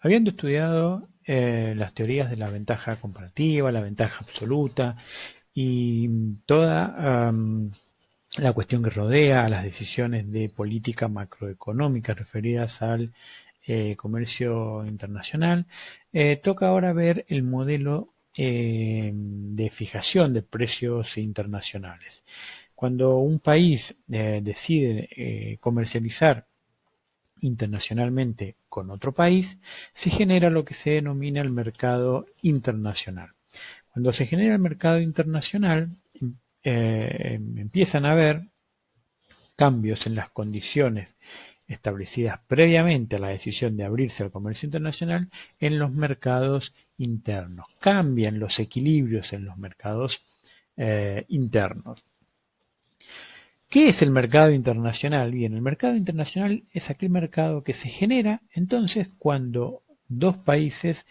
Habiendo estudiado las teorías de la ventaja comparativa, la ventaja absoluta y toda la cuestión que rodea a las decisiones de política macroeconómica referidas al comercio internacional, toca ahora ver el modelo de fijación de precios internacionales. Cuando un país decide comercializar internacionalmente con otro país, se genera lo que se denomina el mercado internacional. Cuando se genera el mercado internacional, empiezan a haber cambios en las condiciones establecidas previamente a la decisión de abrirse al comercio internacional en los mercados internos. Cambian los equilibrios en los mercados internos. ¿Qué es el mercado internacional? Bien, el mercado internacional es aquel mercado que se genera entonces cuando dos países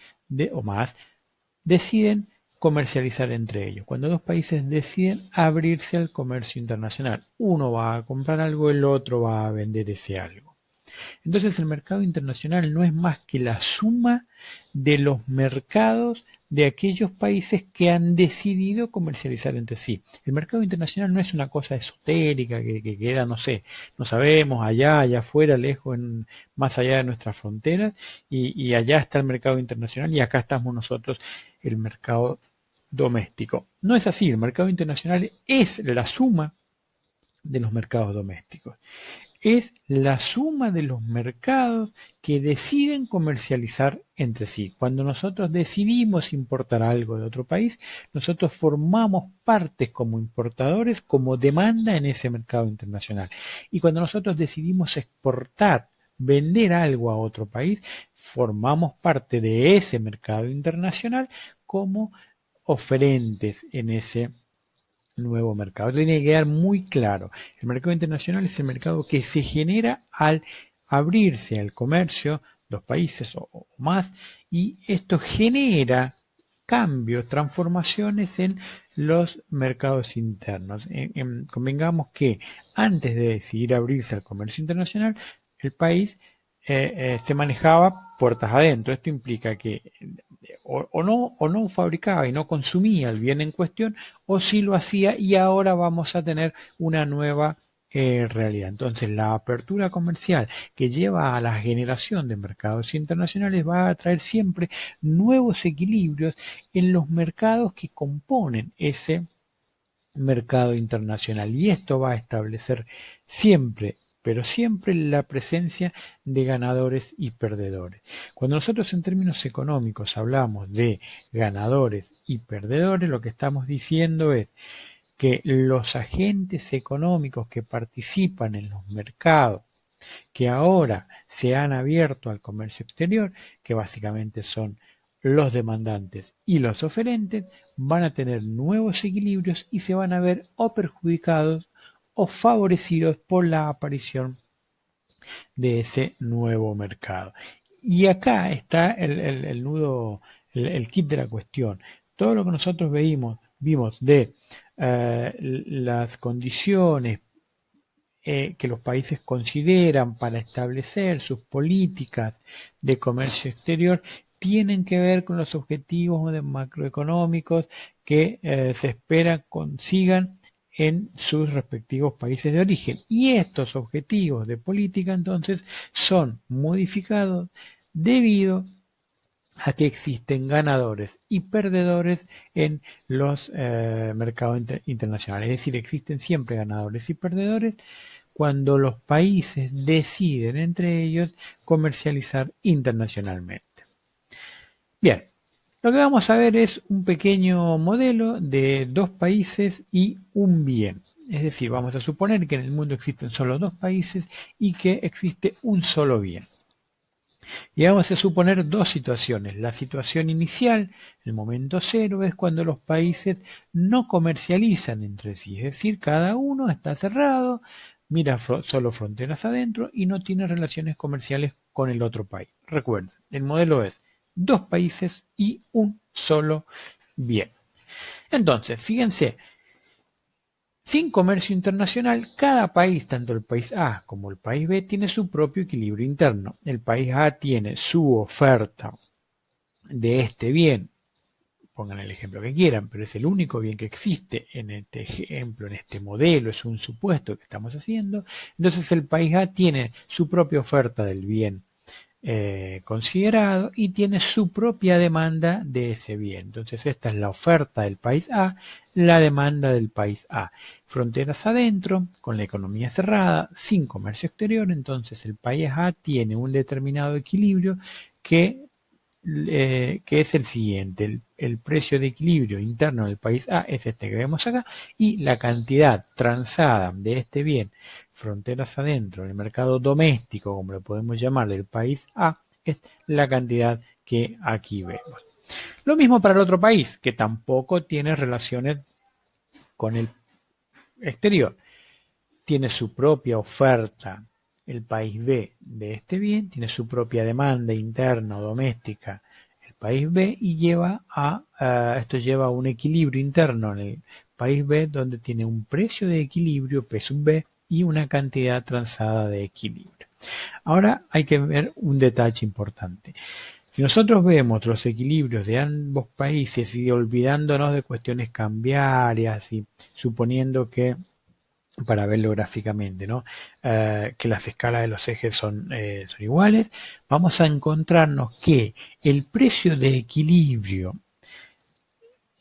o más deciden comercializar entre ellos. Cuando dos países deciden abrirse al comercio internacional, uno va a comprar algo, el otro va a vender ese algo. Entonces el mercado internacional no es más que la suma de los mercados de aquellos países que han decidido comercializar entre sí. El mercado internacional no es una cosa esotérica que queda, no sé, no sabemos, allá afuera, lejos, más allá de nuestras fronteras, y allá está el mercado internacional y acá estamos nosotros, el mercado doméstico. No es así, el mercado internacional es la suma de los mercados domésticos, es la suma de los mercados que deciden comercializar entre sí. Cuando nosotros decidimos importar algo de otro país, nosotros formamos parte como importadores, como demanda en ese mercado internacional. Y cuando nosotros decidimos exportar, vender algo a otro país, formamos parte de ese mercado internacional como oferentes en ese nuevo mercado. Esto tiene que quedar muy claro. El mercado internacional es el mercado que se genera al abrirse al comercio, dos países o más, y esto genera cambios, transformaciones en los mercados internos. Convengamos que antes de decidir abrirse al comercio internacional, el país se manejaba puertas adentro. Esto implica que o no fabricaba y no consumía el bien en cuestión, o sí lo hacía y ahora vamos a tener una nueva realidad. Entonces, la apertura comercial que lleva a la generación de mercados internacionales va a traer siempre nuevos equilibrios en los mercados que componen ese mercado internacional, y esto va a establecer siempre, pero siempre, la presencia de ganadores y perdedores. Cuando nosotros en términos económicos hablamos de ganadores y perdedores, lo que estamos diciendo es que los agentes económicos que participan en los mercados que ahora se han abierto al comercio exterior, que básicamente son los demandantes y los oferentes, van a tener nuevos equilibrios y se van a ver o perjudicados o favorecidos por la aparición de ese nuevo mercado. Y acá está el nudo, el kit de la cuestión. Todo lo que nosotros vimos de las condiciones que los países consideran para establecer sus políticas de comercio exterior tienen que ver con los objetivos macroeconómicos que se espera consigan en sus respectivos países de origen. Y estos objetivos de política entonces son modificados debido a que existen ganadores y perdedores en los mercados internacionales. Es decir, existen siempre ganadores y perdedores cuando los países deciden entre ellos comercializar internacionalmente. Bien, lo que vamos a ver es un pequeño modelo de dos países y un bien. Es decir, vamos a suponer que en el mundo existen solo dos países y que existe un solo bien. Y vamos a suponer dos situaciones. La situación inicial, el momento cero, es cuando los países no comercializan entre sí. Es decir, cada uno está cerrado, mira solo fronteras adentro y no tiene relaciones comerciales con el otro país. Recuerden, el modelo es dos países y un solo bien. Entonces, fíjense, Sin comercio internacional, cada país, tanto el país A como el país B, tiene su propio equilibrio interno. El país A tiene su oferta de este bien, pongan el ejemplo que quieran, pero es el único bien que existe en este ejemplo, en este modelo, es un supuesto que estamos haciendo. Entonces el país A tiene su propia oferta del bien considerado y tiene su propia demanda de ese bien. Entonces esta es la oferta del país A, la demanda del país A. Fronteras adentro, con la economía cerrada, sin comercio exterior, entonces el país A tiene un determinado equilibrio que es el siguiente. El precio de equilibrio interno del país A es este que vemos acá y la cantidad transada de este bien fronteras adentro, en el mercado doméstico, como lo podemos llamar, del país A, es la cantidad que aquí vemos. Lo mismo para el otro país, que tampoco tiene relaciones con el exterior. Tiene su propia oferta, el país B, de este bien, tiene su propia demanda interna o doméstica, el país B, y esto lleva a un equilibrio interno en el país B, donde tiene un precio de equilibrio, P sub B, y una cantidad transada de equilibrio. Ahora hay que ver un detalle importante. Si nosotros vemos los equilibrios de ambos países y olvidándonos de cuestiones cambiarias y suponiendo que, para verlo gráficamente, ¿no? Que las escalas de los ejes son iguales, vamos a encontrarnos que el precio de equilibrio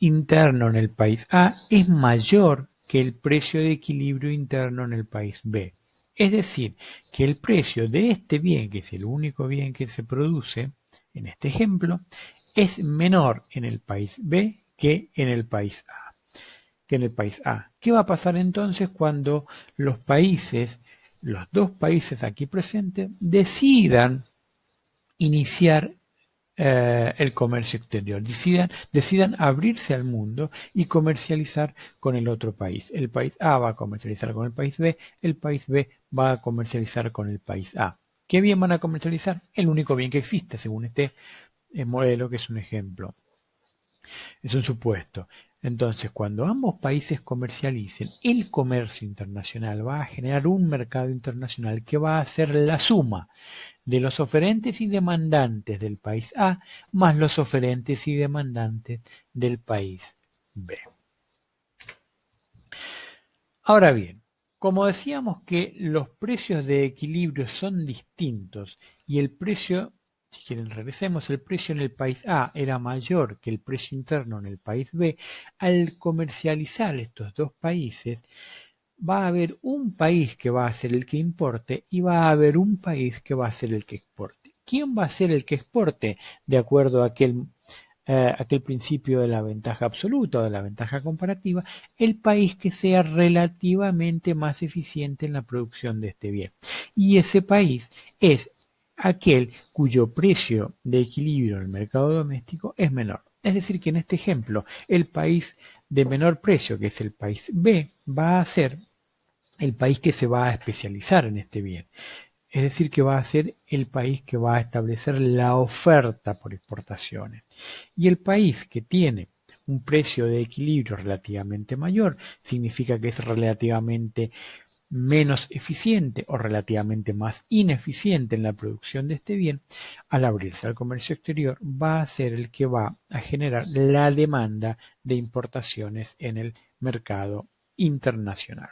interno en el país A es mayor que el precio de equilibrio interno en el país B. Es decir, que el precio de este bien, que es el único bien que se produce en este ejemplo, es menor en el país B que en el país A. ¿Qué va a pasar entonces cuando los dos países aquí presentes, decidan iniciar el comercio exterior, decidan abrirse al mundo y comercializar con el otro país? El país A va a comercializar con el país B, el país B va a comercializar con el país A. ¿Qué bien van a comercializar? El único bien que existe, según este modelo, que es un ejemplo. Es un supuesto. Entonces, cuando ambos países comercialicen, el comercio internacional va a generar un mercado internacional que va a ser la suma de los oferentes y demandantes del país A más los oferentes y demandantes del país B. Ahora bien, como decíamos que los precios de equilibrio son distintos y el precio, si quieren regresemos, el precio en el país A era mayor que el precio interno en el país B, al comercializar estos dos países, va a haber un país que va a ser el que importe y va a haber un país que va a ser el que exporte. ¿Quién va a ser el que exporte? De acuerdo a aquel principio de la ventaja absoluta o de la ventaja comparativa, el país que sea relativamente más eficiente en la producción de este bien. Y ese país es aquel cuyo precio de equilibrio en el mercado doméstico es menor. Es decir, que en este ejemplo, el país de menor precio, que es el país B, va a ser el país que se va a especializar en este bien. Es decir, que va a ser el país que va a establecer la oferta por exportaciones. Y el país que tiene un precio de equilibrio relativamente mayor significa que es relativamente menos eficiente o relativamente más ineficiente en la producción de este bien. Al abrirse al comercio exterior, va a ser el que va a generar la demanda de importaciones en el mercado internacional.